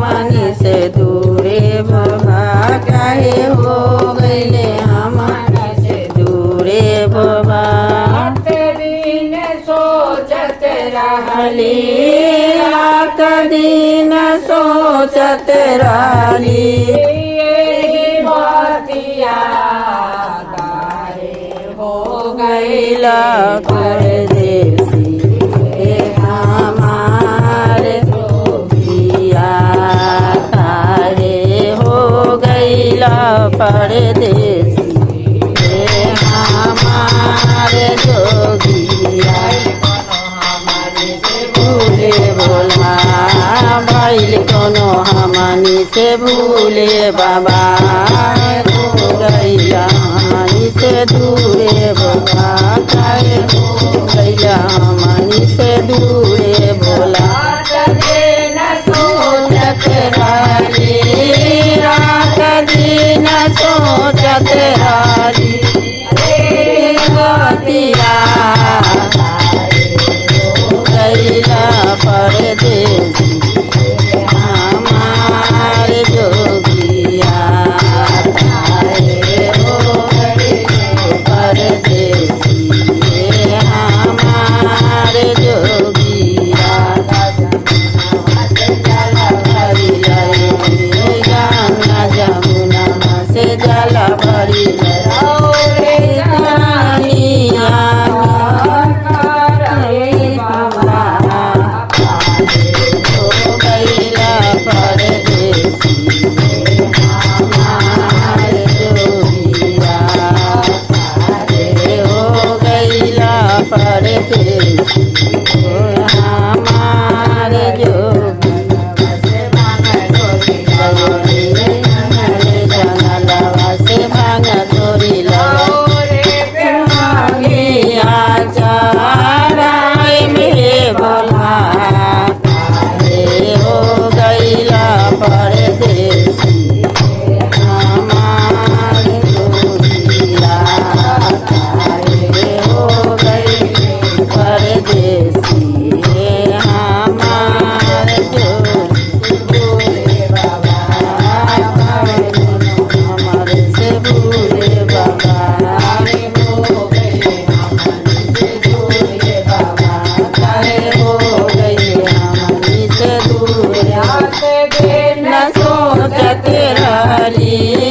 हमनी से दूरे बाबा काहे हो गईले हमनी से दूरे बाबा दिन सोचत रहली रात दिन सोचत रहली बतिया काहे हो गईला परदेसी हमार जोगिया काहे हो गईला परदेसी हमार जोगिया भूले बोला भइल कोनो हमनी से भूले बाबा हो गईला हमनी से दूरे बाबा काहे हो गईला हमनी से दूरे बोला दिन सोचत रहली रात दिन सोचत रहली बतिया गईला परदेसी हमार जोगिया काहे हो गईले परदेसी हमार जोगिया गंगा जमुना से जल भरी सोचत रहली